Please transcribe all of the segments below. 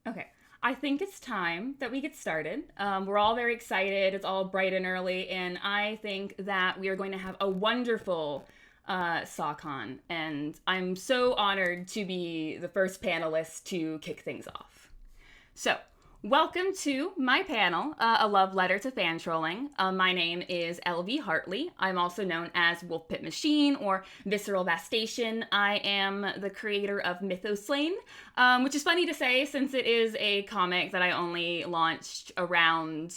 Okay, I think it's time that we get started. We're all very excited. It's all bright and early, and I think that we are going to have a wonderful SAHCon, and I'm so honored to be the first panelist to kick things off. So, welcome to my panel, A Love Letter to Fantrolling. My name is LV Hartley. I'm also known as WOLFPITMACHINE or visceralVastation. I am the creator of Mythoslayne, which is funny to say since it is a comic that I only launched around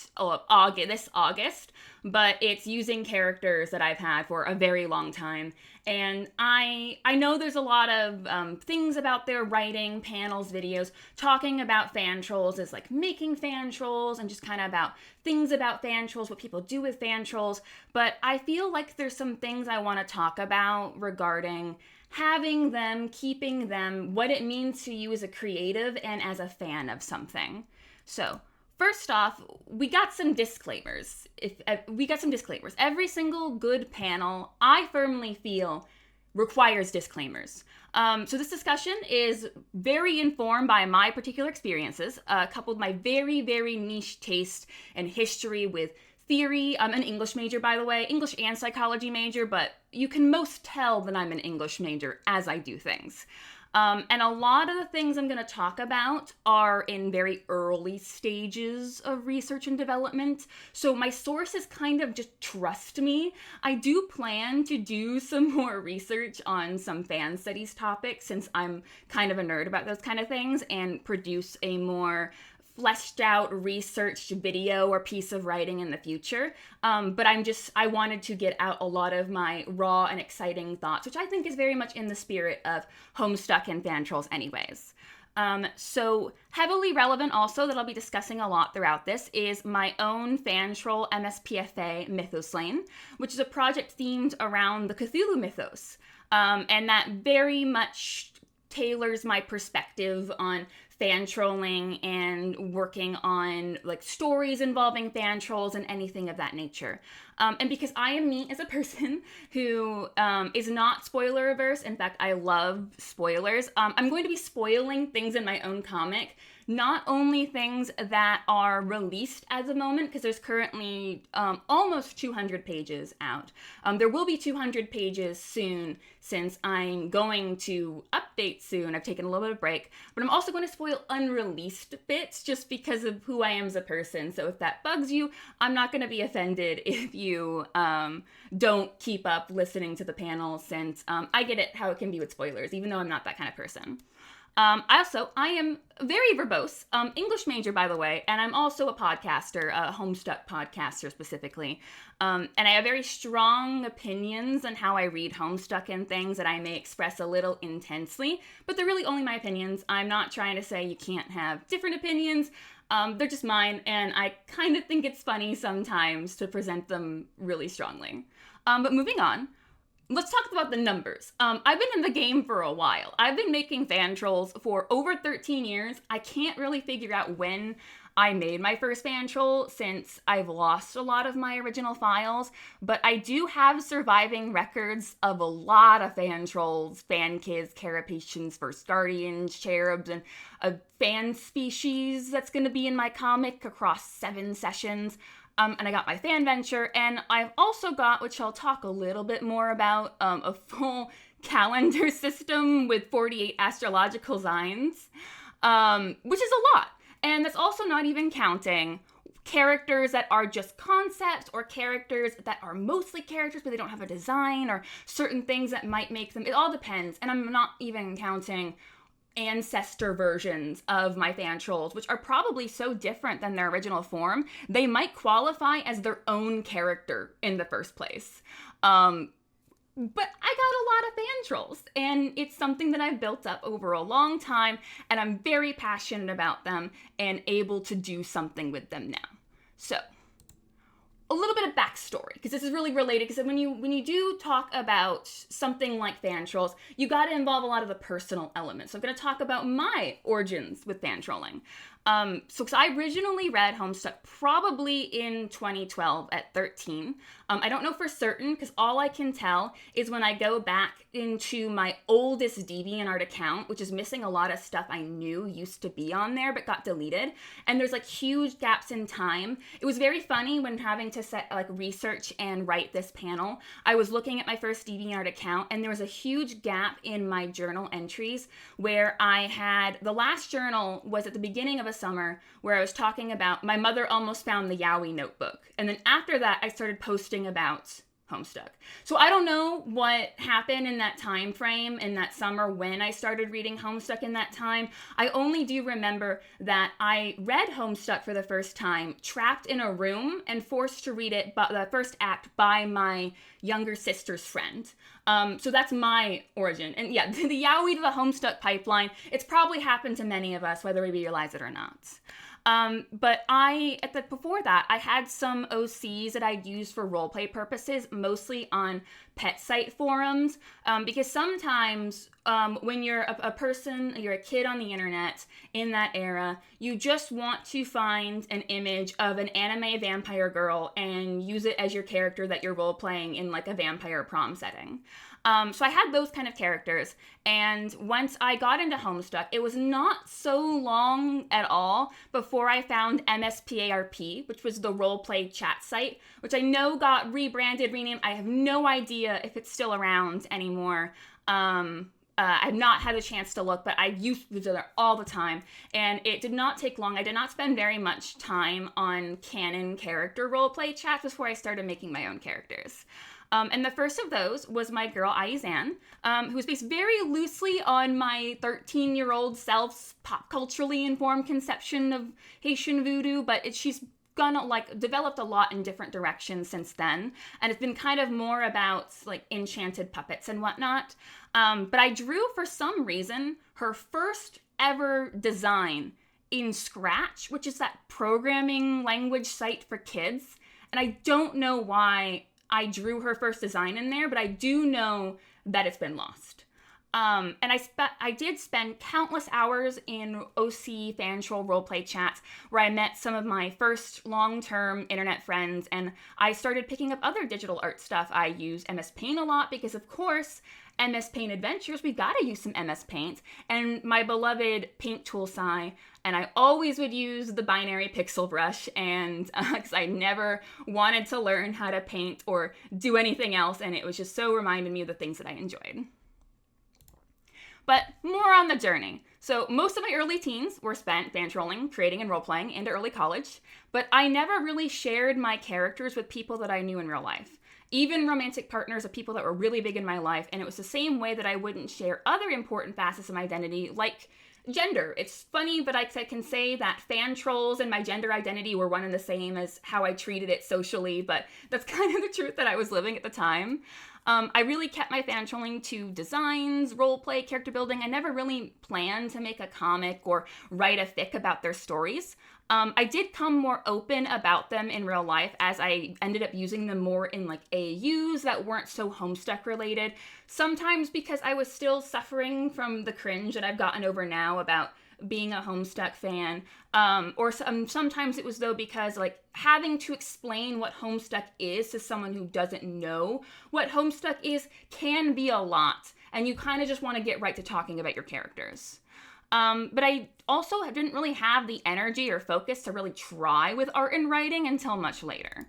this August, but it's using characters that I've had for a very long time. And I know there's a lot of things about their writing, panels, videos, talking about fan trolls as like making fan trolls and just kind of about things about fan trolls, what people do with fan trolls. But I feel like there's some things I want to talk about regarding having them, keeping them, what it means to you as a creative and as a fan of something. So, first off, we got some disclaimers. Every single good panel, I firmly feel, requires disclaimers. So this discussion is very informed by my particular experiences, coupled with my very, very niche taste and history with theory. I'm an English major, by the way, English and psychology major, but you can most tell that I'm an English major as I do things. And a lot of the things I'm going to talk about are in very early stages of research and development. So my sources kind of just trust me. I do plan to do some more research on some fan studies topics since I'm kind of a nerd about those kind of things and produce a more fleshed out researched video or piece of writing in the future. But I wanted to get out a lot of my raw and exciting thoughts, which I think is very much in the spirit of Homestuck and fan trolls anyways. So heavily relevant also that I'll be discussing a lot throughout this is my own fan troll MSPFA Mythoslayne, which is a project themed around the Cthulhu mythos. And that very much tailors my perspective on fan trolling and working on like stories involving fan trolls and anything of that nature. And because I am me as a person who is not spoiler averse, in fact, I love spoilers, I'm going to be spoiling things in my own comic, not only things that are released at the moment, because there's currently almost 200 pages out. There will be 200 pages soon, since I'm going to update soon. I've taken a little bit of a break, but I'm also going to spoil unreleased bits just because of who I am as a person. So if that bugs you, I'm not going to be offended if you don't keep up listening to the panel, since I get it how it can be with spoilers, even though I'm not that kind of person. I am very verbose, English major, by the way, and I'm also a podcaster, a Homestuck podcaster specifically. And I have very strong opinions on how I read Homestuck and things that I may express a little intensely, but they're really only my opinions. I'm not trying to say you can't have different opinions. They're just mine, and I kind of think it's funny sometimes to present them really strongly. But moving on. Let's talk about the numbers. I've been in the game for a while. I've been making fan trolls for over 13 years. I can't really figure out when I made my first fan troll since I've lost a lot of my original files, but I do have surviving records of a lot of fan trolls, fan kids, carapations, first guardians, cherubs, and a fan species that's going to be in my comic across 7 sessions. And I got my fan venture, and I've also got, which I'll talk a little bit more about, a full calendar system with 48 astrological signs, which is a lot. And that's also not even counting characters that are just concepts or characters that are mostly characters but they don't have a design or certain things that might make them. It all depends. And I'm not even counting ancestor versions of my fan trolls, which are probably so different than their original form, they might qualify as their own character in the first place. But I got a lot of fan trolls, and it's something that I've built up over a long time, and I'm very passionate about them and able to do something with them now. So, a little bit of backstory, because this is really related, because when you do talk about something like Fantrolls, you got to involve a lot of the personal elements. So I'm going to talk about my origins with Fantrolling. Because I originally read Homestuck probably in 2012 at 13. I don't know for certain, because all I can tell is when I go back into my oldest DeviantArt account, which is missing a lot of stuff I knew used to be on there but got deleted, and there's like huge gaps in time. It was very funny when having to research and write this panel. I was looking at my first DeviantArt account, and there was a huge gap in my journal entries where I had, the last journal was at the beginning of a summer where I was talking about my mother almost found the Yowie notebook. And then after that, I started posting about Homestuck. So I don't know what happened in that time frame in that summer when I started reading Homestuck in that time. I only do remember that I read Homestuck for the first time, trapped in a room and forced to read it, but the first act by my younger sister's friend. So that's my origin. And yeah, the Yowie to the Homestuck pipeline, it's probably happened to many of us, whether we realize it or not. But before that, I had some OCs that I'd used for roleplay purposes, mostly on pet site forums, because sometimes when you're you're a kid on the internet in that era, you just want to find an image of an anime vampire girl and use it as your character that you're roleplaying in like a vampire prom setting. So I had those kind of characters, and once I got into Homestuck, it was not so long at all before I found MSPARP, which was the roleplay chat site, which I know got rebranded, renamed. I have no idea if it's still around anymore. I've not had a chance to look, but I used to visit there all the time, and it did not take long. I did not spend very much time on canon character roleplay chats before I started making my own characters. And the first of those was my girl, Aizan, who was based very loosely on my 13-year-old self's pop culturally informed conception of Haitian voodoo, but she's developed a lot in different directions since then, and it's been kind of more about like enchanted puppets and whatnot. But I drew, for some reason, her first ever design in Scratch, which is that programming language site for kids, and I don't know why I drew her first design in there, but I do know that it's been lost. And I did spend countless hours in OC Fantroll roleplay chats where I met some of my first long-term internet friends, and I started picking up other digital art stuff. I use MS Paint a lot because, of course, MS Paint Adventures, we gotta use some MS Paint, and my beloved paint tool Sai, and I always would use the binary pixel brush, and because I never wanted to learn how to paint or do anything else, and it was just so reminded me of the things that I enjoyed. But more on the journey. So most of my early teens were spent fantrolling, creating, and roleplaying into early college, but I never really shared my characters with people that I knew in real life. Even romantic partners of people that were really big in my life, and it was the same way that I wouldn't share other important facets of my identity, like gender. It's funny, but I can say that Fantrolls and my gender identity were one and the same as how I treated it socially, but that's kind of the truth that I was living at the time. I really kept my fantrolling to designs, roleplay, character building. I never really planned to make a comic or write a fic about their stories. I did come more open about them in real life as I ended up using them more in like AUs that weren't so Homestuck related. Sometimes because I was still suffering from the cringe that I've gotten over now about being a Homestuck fan, or sometimes it was though because like having to explain what Homestuck is to someone who doesn't know what Homestuck is can be a lot, and you kind of just want to get right to talking about your characters. But I also didn't really have the energy or focus to really try with art and writing until much later.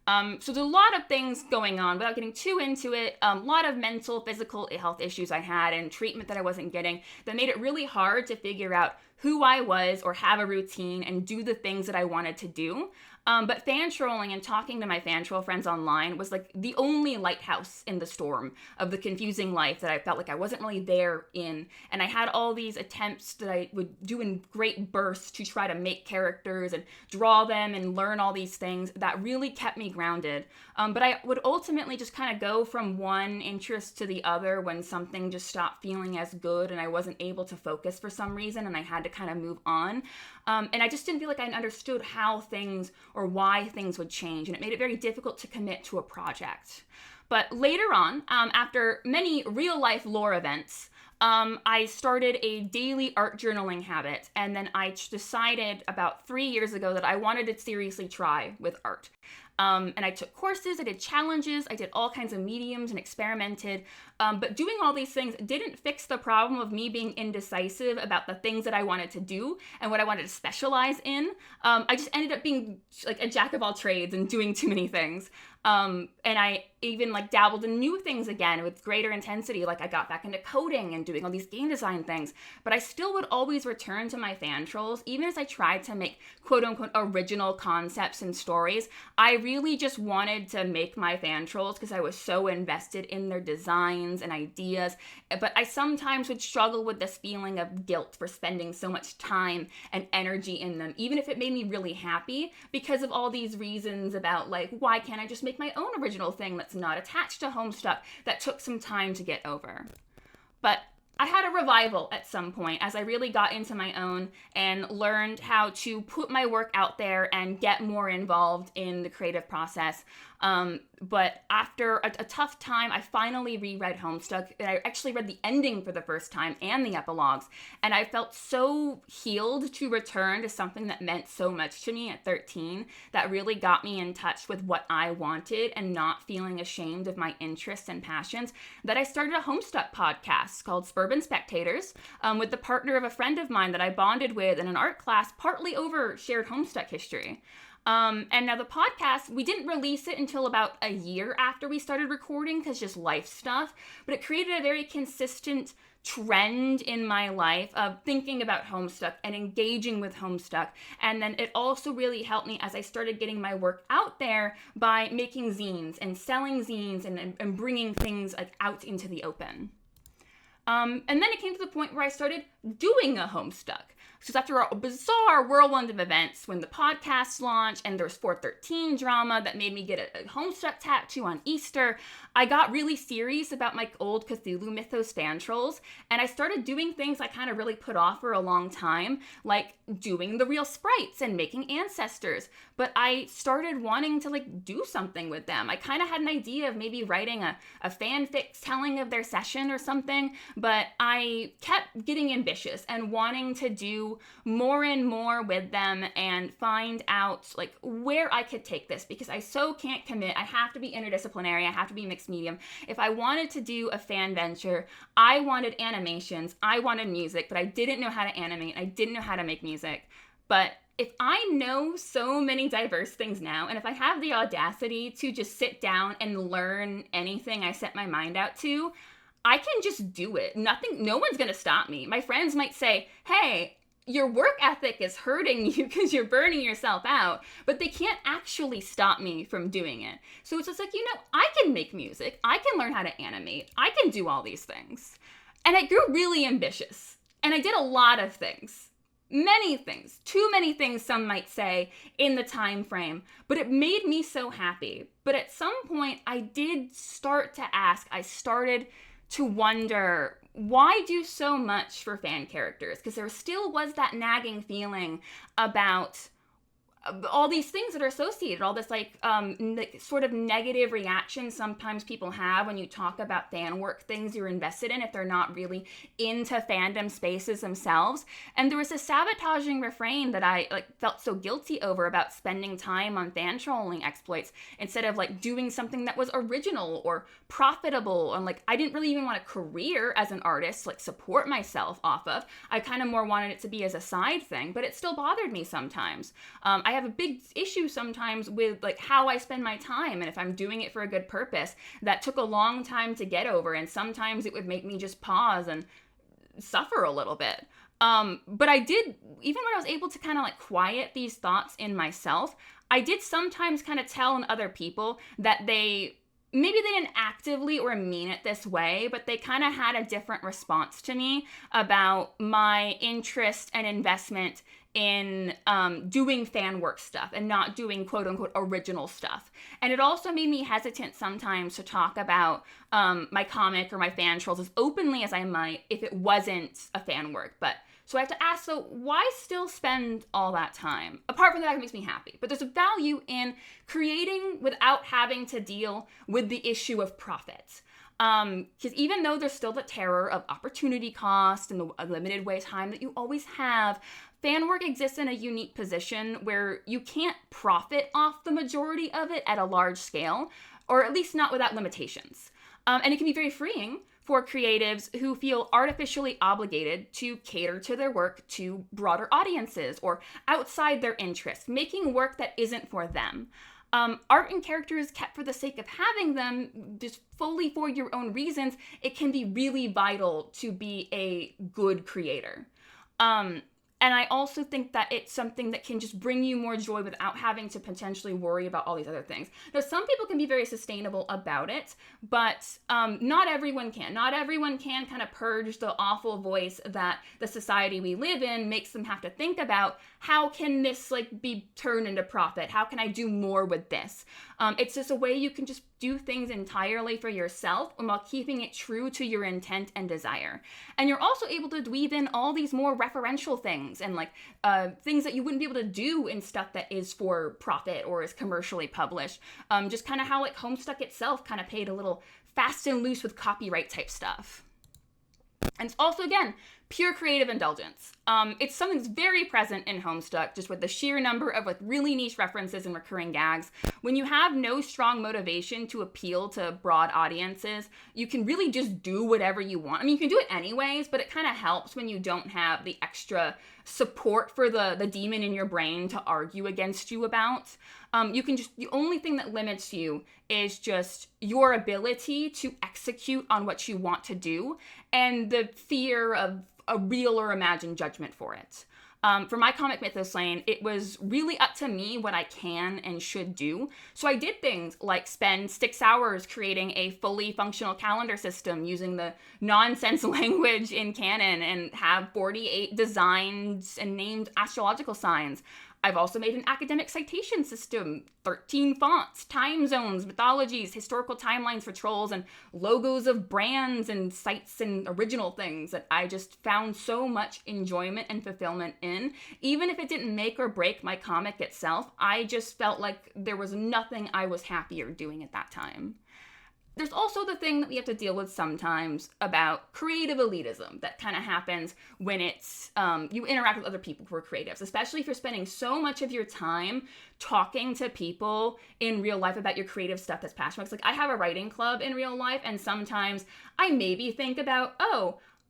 So there's a lot of things going on without getting too into it. A lot of mental, physical health issues I had and treatment that I wasn't getting that made it really hard to figure out who I was or have a routine and do the things that I wanted to do. But fantrolling and talking to my fantroll friends online was like the only lighthouse in the storm of the confusing life that I felt like I wasn't really there in. And I had all these attempts that I would do in great bursts to try to make characters and draw them and learn all these things that really kept me grounded. But I would ultimately just kind of go from one interest to the other when something just stopped feeling as good and I wasn't able to focus for some reason and I had to kind of move on. And I just didn't feel like I understood how things or why things would change. And it made it very difficult to commit to a project. But later on, after many real life lore events, I started a daily art journaling habit. And then I decided about 3 years ago that I wanted to seriously try with art. And I took courses, I did challenges, I did all kinds of mediums and experimented. But doing all these things didn't fix the problem of me being indecisive about the things that I wanted to do and what I wanted to specialize in. I just ended up being like a jack of all trades and doing too many things. And I even like dabbled in new things again with greater intensity. Like I got back into coding and doing all these game design things, but I still would always return to my fan trolls. Even as I tried to make quote unquote original concepts and stories, I really just wanted to make my fan trolls because I was so invested in their designs and ideas. But I sometimes would struggle with this feeling of guilt for spending so much time and energy in them, even if it made me really happy, because of all these reasons about like, why can't I just make my own original thing that's not attached to Homestuck that took some time to get over. But I had a revival at some point as I really got into my own and learned how to put my work out there and get more involved in the creative process. But after a tough time, I finally reread Homestuck, and I actually read the ending for the first time and the epilogues, and I felt so healed to return to something that meant so much to me at 13 that really got me in touch with what I wanted and not feeling ashamed of my interests and passions, that I started a Homestuck podcast called Suburban Spectators with the partner of a friend of mine that I bonded with in an art class, partly over shared Homestuck history. And now the podcast, we didn't release it until about a year after we started recording because just life stuff, but it created a very consistent trend in my life of thinking about Homestuck and engaging with Homestuck. And then it also really helped me as I started getting my work out there by making zines and selling zines and bringing things like out into the open. And then it came to the point where I started doing a Homestuck. So after a bizarre whirlwind of events, when the podcast launched and there was 413 drama that made me get a Homestuck tattoo on Easter, I got really serious about my old Cthulhu Mythos fan trolls, and I started doing things I kind of really put off for a long time, like doing the real sprites and making ancestors. But I started wanting to like do something with them. I kind of had an idea of maybe writing a fanfic telling of their session or something, but I kept getting ambitious and wanting to do more and more with them and find out like where I could take this, because I so can't commit. I have to be interdisciplinary. I have to be mixed medium. If I wanted to do a fan venture, I wanted animations, I wanted music, but I didn't know how to animate. I didn't know how to make music. But if I know so many diverse things now, and if I have the audacity to just sit down and learn anything I set my mind out to, I can just do it. No one's gonna stop me. My friends might say, hey, your work ethic is hurting you because you're burning yourself out, but they can't actually stop me from doing it. So it's just like, I can make music, I can learn how to animate, I can do all these things. And I grew really ambitious, and I did a lot of things. Many things, too many things, some might say, in the time frame, but it made me so happy. But at some point, I did start to ask, I started to wonder, why do so much for fan characters? Because there still was that nagging feeling about all these things that are associated, all this like sort of negative reaction sometimes people have when you talk about fan work, things you're invested in if they're not really into fandom spaces themselves. And there was a sabotaging refrain that I like felt so guilty over about spending time on fan trolling exploits instead of like doing something that was original or profitable. And like I didn't really even want a career as an artist, like support myself off of. I kind of more wanted it to be as a side thing, but it still bothered me sometimes. I have a big issue sometimes with like how I spend my time, and if I'm doing it for a good purpose. That took a long time to get over, and sometimes it would make me just pause and suffer a little bit. But I did, even when I was able to kind of like quiet these thoughts in myself, I did sometimes kind of tell in other people that maybe they didn't actively or mean it this way, but they kind of had a different response to me about my interest and investment in doing fan work stuff and not doing quote unquote original stuff. And it also made me hesitant sometimes to talk about my comic or my fan trolls as openly as I might if it wasn't a fan work. But So I have to ask, so why still spend all that time? Apart from the fact it makes me happy. But there's a value in creating without having to deal with the issue of profit. Because even though there's still the terror of opportunity cost and the limited way time that you always have, fan work exists in a unique position where you can't profit off the majority of it at a large scale, or at least not without limitations. And it can be very freeing for creatives who feel artificially obligated to cater to their work to broader audiences or outside their interests, making work that isn't for them. Art and characters kept for the sake of having them, just fully for your own reasons, it can be really vital to be a good creator. And I also think that it's something that can just bring you more joy without having to potentially worry about all these other things. Now, some people can be very sustainable about it, but not everyone can. Not everyone can kind of purge the awful voice that the society we live in makes them have to think about. How can this be turned into profit? How can I do more with this? It's just a way you can just do things entirely for yourself while keeping it true to your intent and desire. And you're also able to weave in all these more referential things and things that you wouldn't be able to do in stuff that is for profit or is commercially published. Just kind of how Homestuck itself kind of paid a little fast and loose with copyright type stuff. And it's also, again, pure creative indulgence. It's something that's very present in Homestuck, just with the sheer number of really niche references and recurring gags. When you have no strong motivation to appeal to broad audiences, you can really just do whatever you want. I mean, you can do it anyways, but it kind of helps when you don't have the extra support for the demon in your brain to argue against you about. The only thing that limits you is just your ability to execute on what you want to do and the fear of a real or imagined judgment for it. For my comic Mythos Lane, it was really up to me what I can and should do. So I did things like spend 6 hours creating a fully functional calendar system using the nonsense language in canon and have 48 designed and named astrological signs. I've also made an academic citation system, 13 fonts, time zones, mythologies, historical timelines for trolls, and logos of brands and sites and original things that I just found so much enjoyment and fulfillment in. Even if it didn't make or break my comic itself, I just felt like there was nothing I was happier doing at that time. There's also the thing that we have to deal with sometimes about creative elitism that kind of happens when it's you interact with other people who are creatives, especially if you're spending so much of your time talking to people in real life about your creative stuff that's passionate. Like I have a writing club in real life, and sometimes I maybe think about,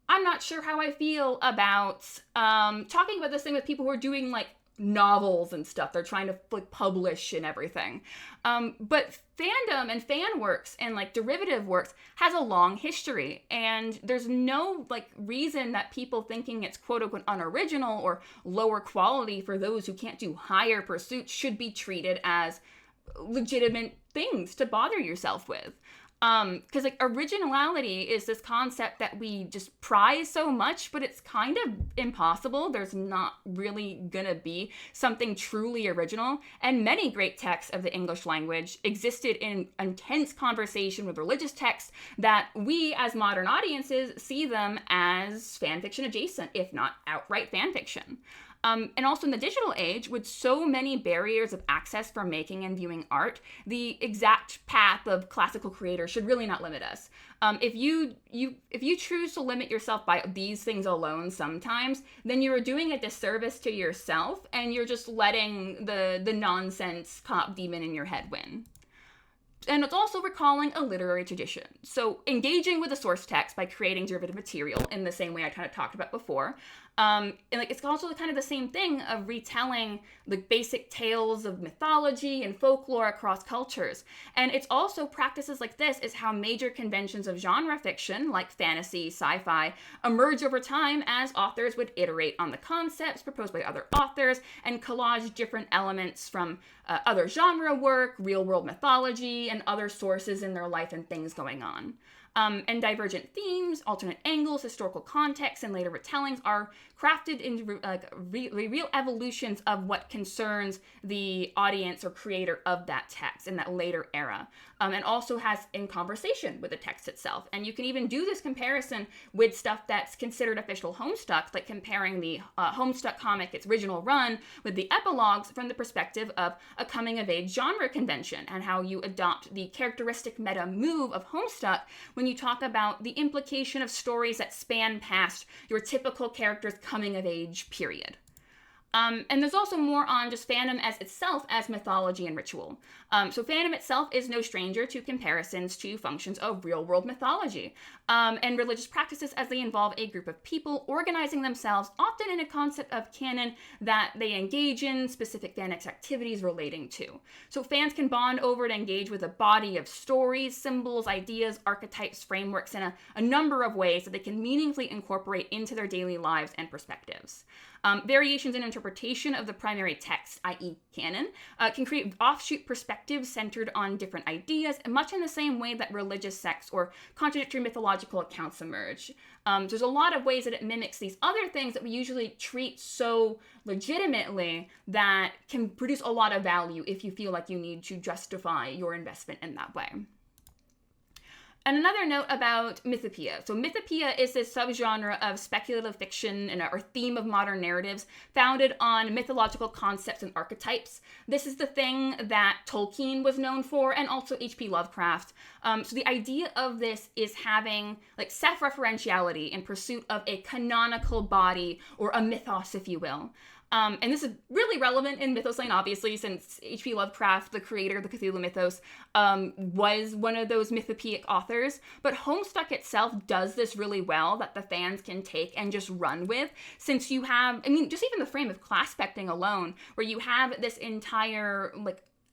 I'm not sure how I feel about talking about this thing with people who are doing novels and stuff they're trying to publish and everything. But fandom and fan works and derivative works has a long history, and there's no reason that people thinking it's quote unquote unoriginal or lower quality for those who can't do higher pursuits should be treated as legitimate things to bother yourself with. Because originality is this concept that we just prize so much, but it's kind of impossible. There's not really gonna be something truly original. And many great texts of the English language existed in intense conversation with religious texts that we as modern audiences see them as fanfiction adjacent, if not outright fanfiction. And also in the digital age, with so many barriers of access for making and viewing art, the exact path of classical creators should really not limit us. If you choose to limit yourself by these things alone sometimes, then you're doing a disservice to yourself, and you're just letting the nonsense cop demon in your head win. And it's also recalling a literary tradition. So engaging with the source text by creating derivative material in the same way I kind of talked about before. And it's also kind of the same thing of retelling the basic tales of mythology and folklore across cultures. And it's also practices like this is how major conventions of genre fiction, like fantasy, sci-fi, emerge over time as authors would iterate on the concepts proposed by other authors and collage different elements from other genre work, real-world mythology, and other sources in their life and things going on. And divergent themes, alternate angles, historical context, and later retellings are crafted into real evolutions of what concerns the audience or creator of that text in that later era, and also has in conversation with the text itself. And you can even do this comparison with stuff that's considered official Homestuck, like comparing the Homestuck comic, its original run, with the epilogues from the perspective of a coming-of-age genre convention, and how you adopt the characteristic meta move of Homestuck when you talk about the implication of stories that span past your typical character's coming-of-age period. And there's also more on just fandom as itself as mythology and ritual. So fandom itself is no stranger to comparisons to functions of real-world mythology and religious practices as they involve a group of people organizing themselves, often in a concept of canon that they engage in specific fanic activities relating to. So fans can bond over and engage with a body of stories, symbols, ideas, archetypes, frameworks in a number of ways that they can meaningfully incorporate into their daily lives and perspectives. Variations in interpretation of the primary text, i.e. canon, can create offshoot perspectives centered on different ideas, much in the same way that religious sects or contradictory mythological accounts emerge. There's a lot of ways that it mimics these other things that we usually treat so legitimately that can produce a lot of value if you feel like you need to justify your investment in that way. And another note about mythopoeia. So mythopoeia is this subgenre of speculative fiction or theme of modern narratives founded on mythological concepts and archetypes. This is the thing that Tolkien was known for, and also H.P. Lovecraft. So the idea of this is having like self-referentiality in pursuit of a canonical body, or a mythos, if you will. And this is really relevant in Mythos Lane, obviously, since H.P. Lovecraft, the creator of the Cthulhu mythos, was one of those mythopoeic authors. But Homestuck itself does this really well, that the fans can take and just run with, since you have, just even the frame of class specting alone, where you have this entire,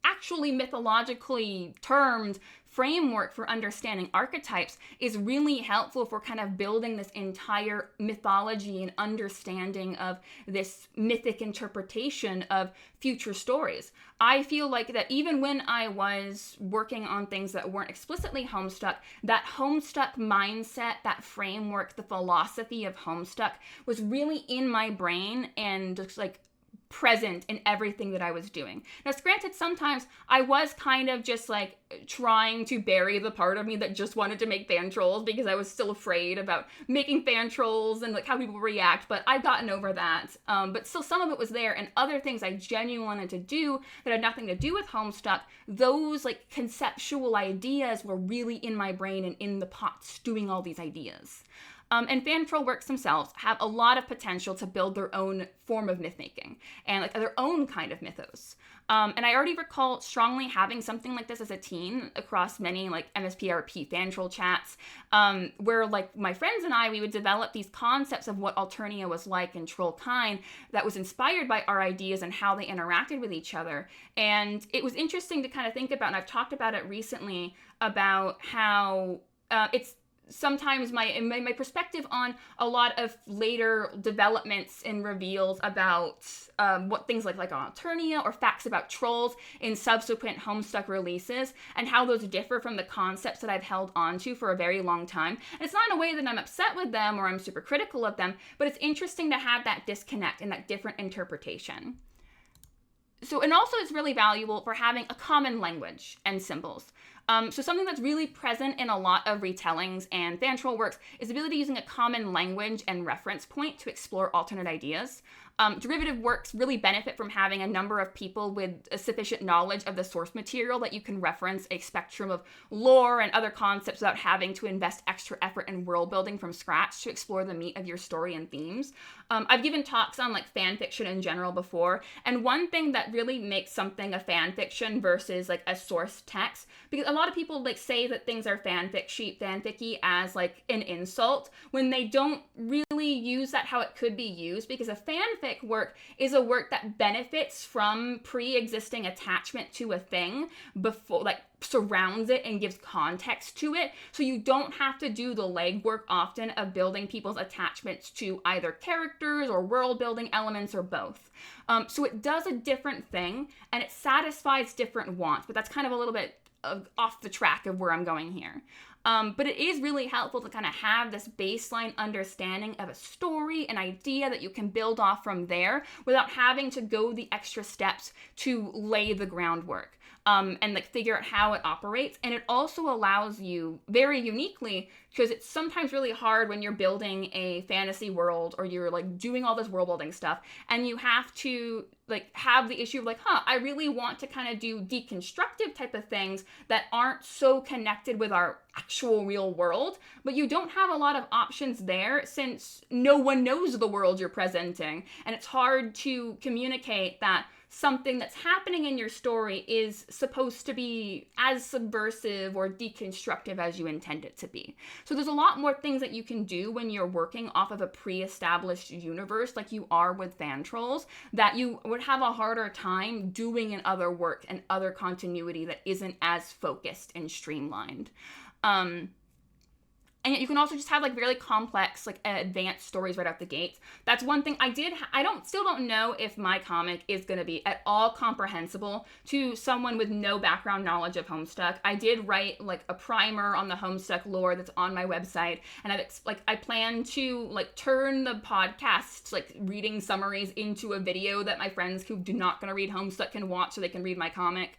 actually mythologically termed framework for understanding archetypes is really helpful for kind of building this entire mythology and understanding of this mythic interpretation of future stories. I feel like that even when I was working on things that weren't explicitly Homestuck, that Homestuck mindset, that framework, the philosophy of Homestuck was really in my brain and just present in everything that I was doing. Now, granted, sometimes I was kind of just trying to bury the part of me that just wanted to make fan trolls because I was still afraid about making fan trolls and how people react, but I've gotten over that. But still, some of it was there, and other things I genuinely wanted to do that had nothing to do with Homestuck, those conceptual ideas were really in my brain and in the pot stewing all these ideas. And fan troll works themselves have a lot of potential to build their own form of myth-making and their own kind of mythos. And I already recall strongly having something like this as a teen across many MSPRP fan troll chats, where my friends and I, we would develop these concepts of what Alternia was like and troll kind that was inspired by our ideas and how they interacted with each other. And it was interesting to kind of think about, and I've talked about it recently, about how it's sometimes my perspective on a lot of later developments and reveals about what things like Alternia or facts about trolls in subsequent Homestuck releases and how those differ from the concepts that I've held onto for a very long time. And it's not in a way that I'm upset with them or I'm super critical of them, but it's interesting to have that disconnect and that different interpretation. So, and also it's really valuable for having a common language and symbols. So something that's really present in a lot of retellings and fan troll works is the ability of using a common language and reference point to explore alternate ideas. Derivative works really benefit from having a number of people with a sufficient knowledge of the source material that you can reference a spectrum of lore and other concepts without having to invest extra effort in world building from scratch to explore the meat of your story and themes. I've given talks on fan fiction in general before, and one thing that really makes something a fan fiction versus a source text, because a lot of people say that things are fanficky as an insult when they don't really use that how it could be used, because a fanfic work is a work that benefits from pre-existing attachment to a thing before surrounds it and gives context to it, so you don't have to do the legwork often of building people's attachments to either characters or world building elements or both. So it does a different thing and it satisfies different wants, but that's kind of a little bit off the track of where I'm going here. But it is really helpful to kind of have this baseline understanding of a story, an idea that you can build off from there without having to go the extra steps to lay the groundwork. And like figure out how it operates. And it also allows you very uniquely, because it's sometimes really hard when you're building a fantasy world or you're like doing all this world building stuff and you have to like have the issue of like, I really want to kind of do deconstructive type of things that aren't so connected with our actual real world, but you don't have a lot of options there since no one knows the world you're presenting. And it's hard to communicate that something that's happening in your story is supposed to be as subversive or deconstructive as you intend it to be. So there's a lot more things that you can do when you're working off of a pre-established universe like you are with Fantrolls that you would have a harder time doing in other work and other continuity that isn't as focused and streamlined. And you can also just have like really complex, like advanced stories right out the gates. That's one thing I still don't know if my comic is going to be at all comprehensible to someone with no background knowledge of Homestuck. I did write like a primer on the Homestuck lore that's on my website. And I plan to like turn the podcast, like reading summaries into a video that my friends who do not going to read Homestuck can watch so they can read my comic.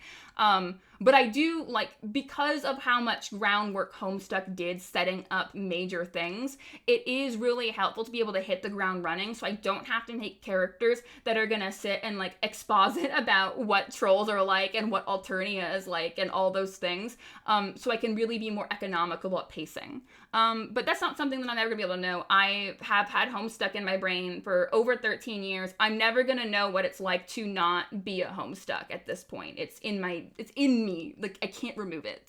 But I do, like, because of how much groundwork Homestuck did setting up major things, it is really helpful to be able to hit the ground running so I don't have to make characters that are gonna sit and, like, exposit about what trolls are like and what Alternia is like and all those things, so I can really be more economical at pacing. But that's not something that I'm ever gonna be able to know. I have had Homestuck in my brain for over 13 years. I'm never gonna know what it's like to not be a Homestuck at this point. It's in me. Like, I can't remove it.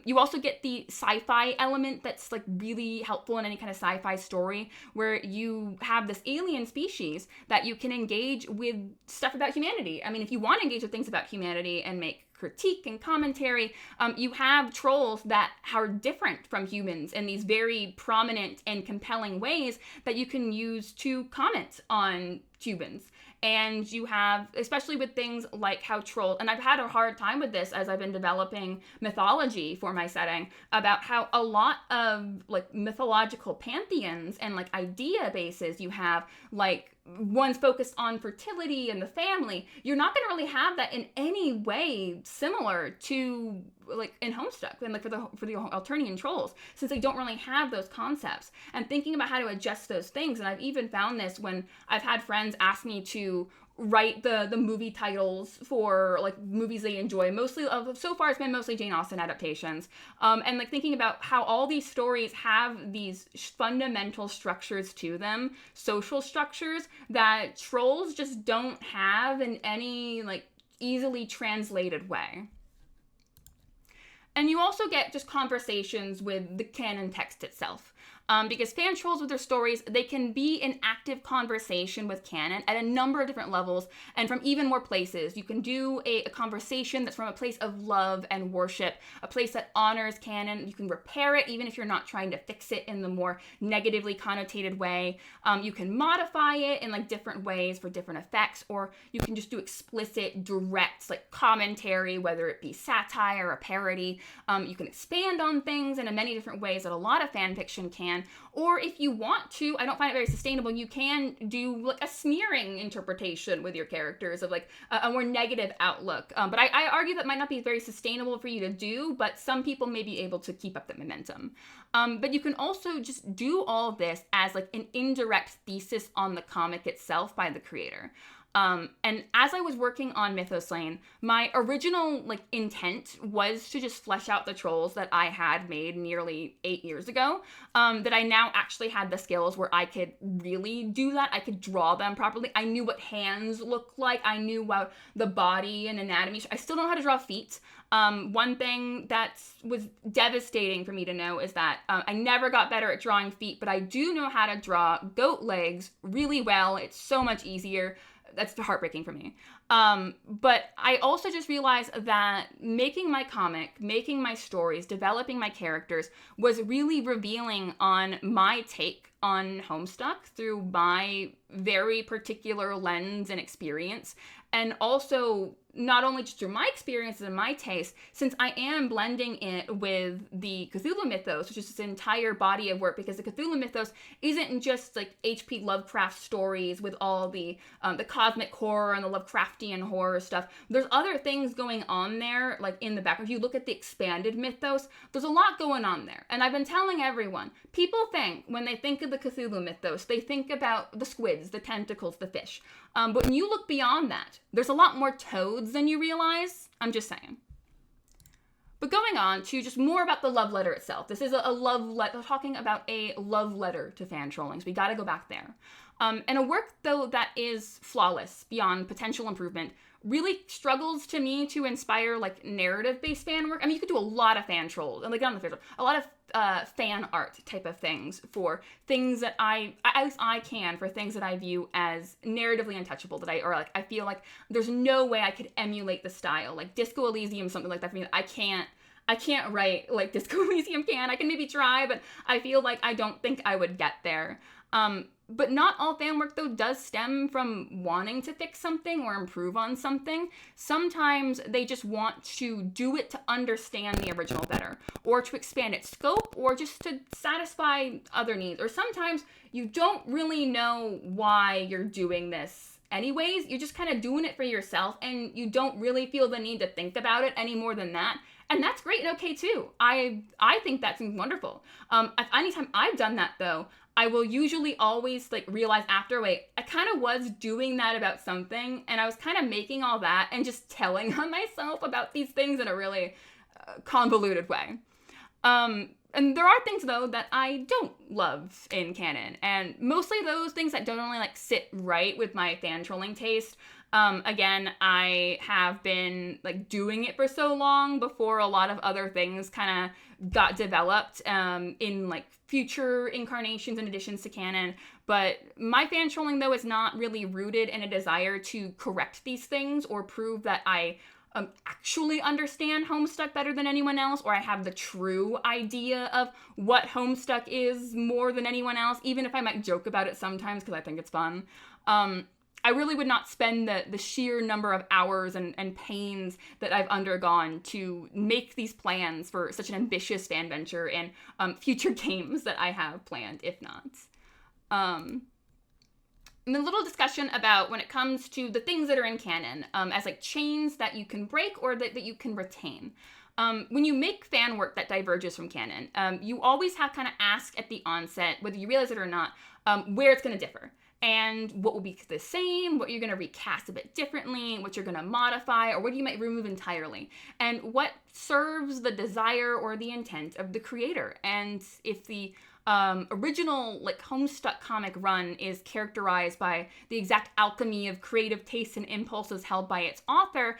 You also get the sci-fi element that's like really helpful in any kind of sci-fi story where you have this alien species that you can engage with stuff about humanity. I mean, if you want to engage with things about humanity and make critique and commentary, you have trolls that are different from humans in these very prominent and compelling ways that you can use to comment on humans. And you have, especially with things like how trolls, and I've had a hard time with this as I've been developing mythology for my setting, about how a lot of like mythological pantheons and like idea bases you have, like one's focused on fertility and the family, you're not going to really have that in any way similar to like in Homestuck and like for the Alternian trolls, since they don't really have those concepts. And thinking about how to adjust those things, and I've even found this when I've had friends ask me to write the movie titles for like movies they enjoy. So far it's been mostly Jane Austen adaptations, and like thinking about how all these stories have these fundamental structures to them, social structures that trolls just don't have in any like easily translated way. And you also get just conversations with the canon text itself. Because Fantrolls with their stories, they can be in active conversation with canon at a number of different levels and from even more places. You can do a conversation that's from a place of love and worship, a place that honors canon. You can repair it even if you're not trying to fix it in the more negatively connotated way. You can modify it in like different ways for different effects, or you can just do explicit, direct like commentary, whether it be satire or parody. You can expand on things in many different ways that a lot of fan fiction can. Or if you want to, I don't find it very sustainable, you can do like a smearing interpretation with your characters of like a more negative outlook. But I argue that might not be very sustainable for you to do, but some people may be able to keep up the momentum. But you can also just do all of this as like an indirect thesis on the comic itself by the creator. And as I was working on Mythoslane, my original like intent was to just flesh out the trolls that I had made nearly 8 years ago, that I now actually had the skills where I could really do that. I could draw them properly. I knew what hands looked like. I knew what the body and anatomy. I still don't know how to draw feet. One thing that was devastating for me to know is that I never got better at drawing feet, but I do know how to draw goat legs really well. It's so much easier. That's heartbreaking for me. But I also just realized that making my comic, making my stories, developing my characters was really revealing on my take on Homestuck through my very particular lens and experience, and also not only just through my experiences and my taste, since I am blending it with the Cthulhu mythos, which is this entire body of work, because the Cthulhu mythos isn't just like H.P. Lovecraft stories with all the cosmic horror and the Lovecraftian horror stuff. There's other things going on there, like in the background. If you look at the expanded mythos, there's a lot going on there. And I've been telling everyone, people think when they think of the Cthulhu mythos, they think about the squids, the tentacles, the fish. But when you look beyond that, there's a lot more toads than you realize. I'm just saying. But going on to just more about the love letter itself. This is a love letter, talking about a love letter to Fantrolling, so we gotta go back there. And a work, though, that is flawless, beyond potential improvement, really struggles to me to inspire, like, narrative-based fan work. I mean, you could do a lot of fan trolls, and like, not the a lot of fan art type of things for things that at least I can, for things that I view as narratively untouchable, I feel like there's no way I could emulate the style. Like, Disco Elysium, something like that for me, I can't write like Disco Elysium can. I can maybe try, but I feel like I don't think I would get there. But not all fan work, though, does stem from wanting to fix something or improve on something. Sometimes they just want to do it to understand the original better, or to expand its scope, or just to satisfy other needs. Or sometimes you don't really know why you're doing this anyways. You're just kind of doing it for yourself, and you don't really feel the need to think about it any more than that. And that's great and okay, too. I think that seems wonderful. Anytime I've done that, though, I will usually always like realize after, wait, I kind of was doing that about something, and I was kind of making all that and just telling on myself about these things in a really convoluted way. And there are things, though, that I don't love in canon, and mostly those things that don't only like sit right with my fan trolling taste. Again, I have been like doing it for so long before a lot of other things kind of got developed in like future incarnations and additions to canon. But my fan trolling, though, is not really rooted in a desire to correct these things or prove that I actually understand Homestuck better than anyone else, or I have the true idea of what Homestuck is more than anyone else, even if I might joke about it sometimes because I think it's fun. I really would not spend the sheer number of hours and pains that I've undergone to make these plans for such an ambitious fan venture and future games that I have planned, if not. And a little discussion about when it comes to the things that are in canon as like chains that you can break or that you can retain. When you make fan work that diverges from canon, you always have to kind of ask at the onset, whether you realize it or not, where it's going to differ. And what will be the same, what you're going to recast a bit differently, what you're going to modify, or what you might remove entirely. And what serves the desire or the intent of the creator. And if the original like Homestuck comic run is characterized by the exact alchemy of creative tastes and impulses held by its author,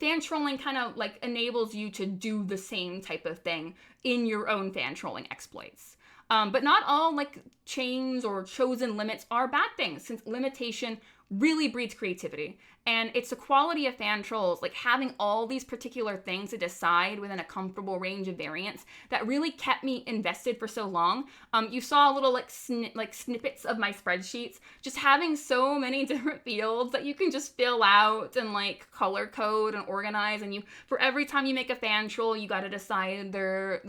fan trolling kind of like enables you to do the same type of thing in your own fan trolling exploits. But not all like chains or chosen limits are bad things, since limitation really breeds creativity. And it's a quality of fan trolls, like having all these particular things to decide within a comfortable range of variance, that really kept me invested for so long. You saw little like snippets of my spreadsheets, just having so many different fields that you can just fill out and like color code and organize. And for every time you make a fan troll, you got to decide their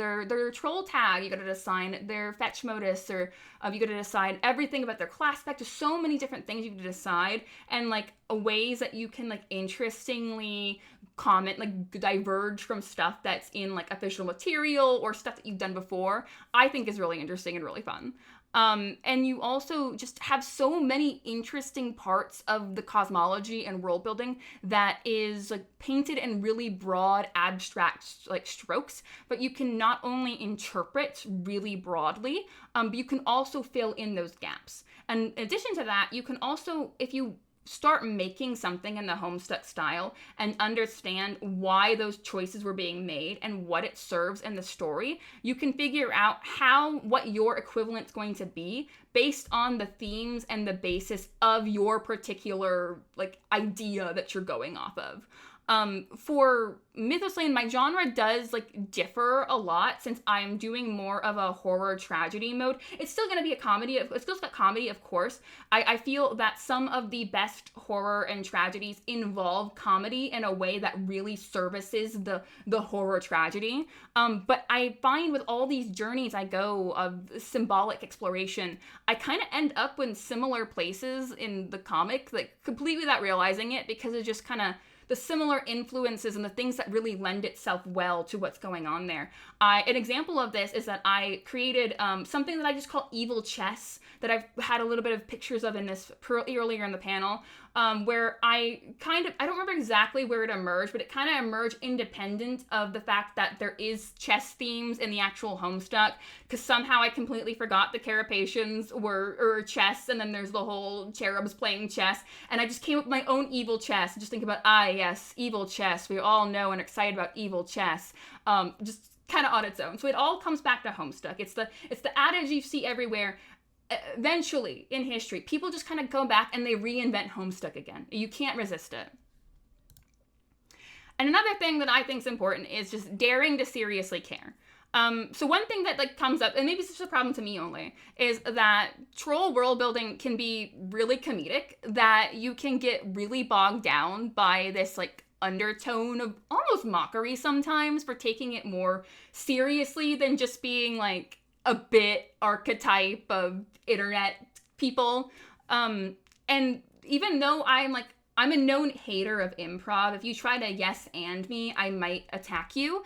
troll tag, you got to decide their fetch modus, or you got to decide everything about their class spec. Just so many different things you can decide, and like ways that you can like interestingly comment, like diverge from stuff that's in like official material or stuff that you've done before, I think is really interesting and really fun. And you also just have so many interesting parts of the cosmology and world building that is like painted in really broad, abstract like strokes, but you can not only interpret really broadly, but you can also fill in those gaps. And in addition to that, you can also, if you start making something in the Homestuck style and understand why those choices were being made and what it serves in the story, you can figure out what your equivalent's going to be based on the themes and the basis of your particular like idea that you're going off of. For Mythos Lane, my genre does like differ a lot since I'm doing more of a horror tragedy mode. It's still going to be a comedy. It's still got comedy, of course. I feel that some of the best horror and tragedies involve comedy in a way that really services the horror tragedy. But I find with all these journeys I go of symbolic exploration, I kind of end up in similar places in the comic, like completely without realizing it, because it's just kind of the similar influences and the things that really lend itself well to what's going on there. An example of this is that I created something that I just call evil chess, that I've had a little bit of pictures of in this earlier in the panel, where I don't remember exactly where it emerged, but it kind of emerged independent of the fact that there is chess themes in the actual Homestuck, because somehow I completely forgot the Carapacians were chess, and then there's the whole cherubs playing chess, and I just came up with my own evil chess, just think about, yes, evil chess, we all know and are excited about evil chess, just kind of on its own. So it all comes back to Homestuck. It's the adage you see everywhere. Eventually in history, people just kind of go back and they reinvent Homestuck again. You can't resist it. And another thing that I think is important is just daring to seriously care. So one thing that like comes up, and maybe it's just a problem to me only, is that troll world building can be really comedic, that you can get really bogged down by this like undertone of almost mockery sometimes for taking it more seriously than just being like a bit archetype of internet people. And even though I'm a known hater of improv, if you try to yes and me, I might attack you.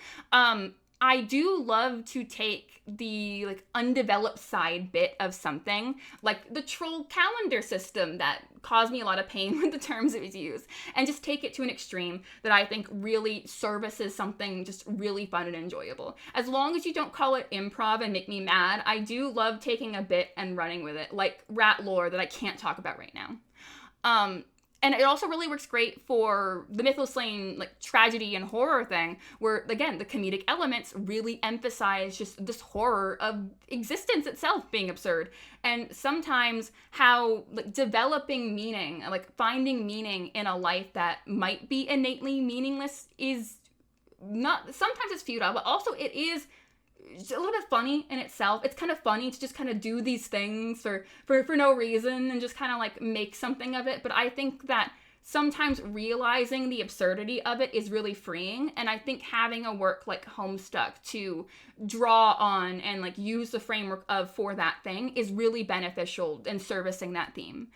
I do love to take the like undeveloped side bit of something, like the troll calendar system that caused me a lot of pain with the terms it was used, and just take it to an extreme that I think really services something just really fun and enjoyable. As long as you don't call it improv and make me mad, I do love taking a bit and running with it, like rat lore that I can't talk about right now. And it also really works great for the Mythos Lane like tragedy and horror thing, where again the comedic elements really emphasize just this horror of existence itself being absurd, and sometimes how like developing meaning, like finding meaning in a life that might be innately meaningless is not. Sometimes it's futile, but also it is a little bit funny in itself. It's kind of funny to just kind of do these things for no reason and just kind of like make something of it. But I think that sometimes realizing the absurdity of it is really freeing. And I think having a work like Homestuck to draw on and like use the framework of for that thing is really beneficial in servicing that theme.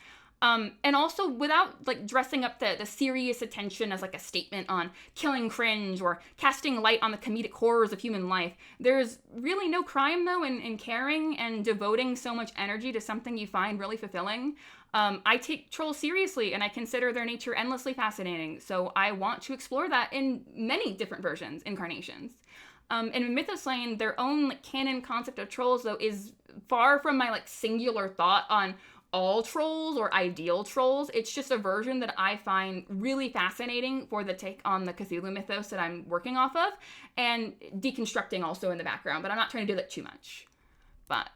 And also without like dressing up the serious attention as like a statement on killing cringe or casting light on the comedic horrors of human life. There's really no crime though in caring and devoting so much energy to something you find really fulfilling. I take trolls seriously and I consider their nature endlessly fascinating. So I want to explore that in many different incarnations. And in Mythos Lane, their own like canon concept of trolls though is far from my like singular thought on all trolls or ideal trolls. It's just a version that I find really fascinating for the take on the Cthulhu mythos that I'm working off of, and deconstructing also in the background, but I'm not trying to do that too much. But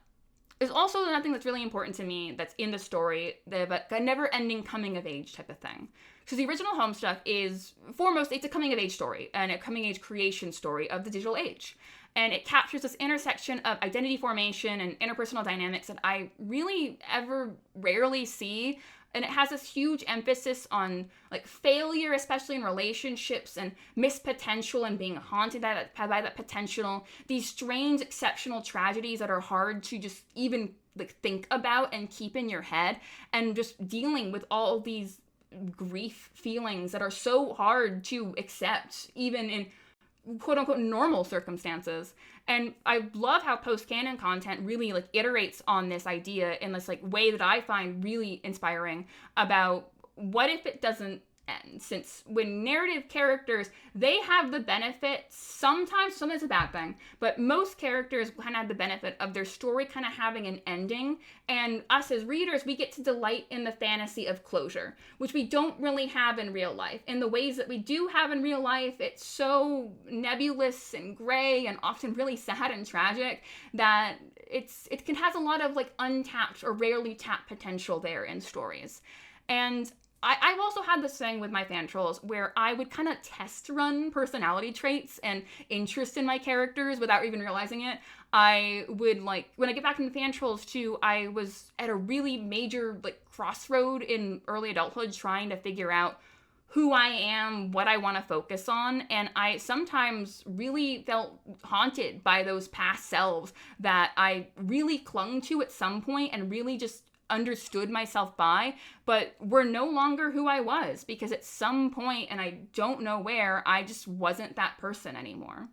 there's also nothing that's really important to me that's in the story, a never-ending coming-of-age type of thing. Because the original Homestuck is, foremost, it's a coming-of-age story, and a coming-age creation story of the digital age. And it captures this intersection of identity formation and interpersonal dynamics that I really ever rarely see. And it has this huge emphasis on like failure, especially in relationships, and missed potential and being haunted by that potential. These strange, exceptional tragedies that are hard to just even like think about and keep in your head, and just dealing with all these grief feelings that are so hard to accept, even in quote-unquote normal circumstances. And I love how post-canon content really like iterates on this idea in this like way that I find really inspiring about what if it doesn't end. Since when narrative characters, they have the benefit, sometimes it's a bad thing, but most characters kind of have the benefit of their story kind of having an ending, and us as readers, we get to delight in the fantasy of closure, which we don't really have in real life. In the ways that we do have in real life, it's so nebulous and gray and often really sad and tragic that it has a lot of like untapped or rarely tapped potential there in stories. And I've also had this thing with my Fantrolls where I would kind of test run personality traits and interest in my characters without even realizing it. I would, like, when I get back into Fantrolls too, I was at a really major, like, crossroad in early adulthood trying to figure out who I am, what I want to focus on, and I sometimes really felt haunted by those past selves that I really clung to at some point and really just understood myself by, but were no longer who I was, because at some point, and I don't know where, I just wasn't that person anymore.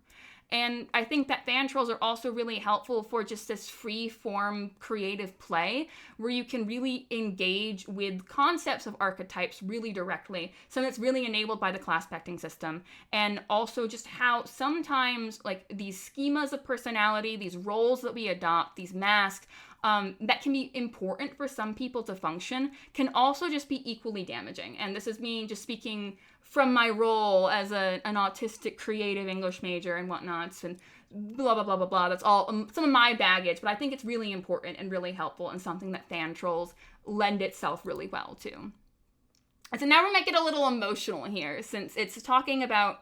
And I think that Fantrolls are also really helpful for just this free form creative play where you can really engage with concepts of archetypes really directly. So that's really enabled by the class pecting system. And also just how sometimes, like, these schemas of personality, these roles that we adopt, these masks, that can be important for some people to function, can also just be equally damaging. And this is me just speaking from my role as an autistic creative English major and whatnots, and blah, blah, blah, blah, blah. That's all some of my baggage, but I think it's really important and really helpful and something that Fantrolls lend itself really well to. And so now we might get a little emotional here, since it's talking about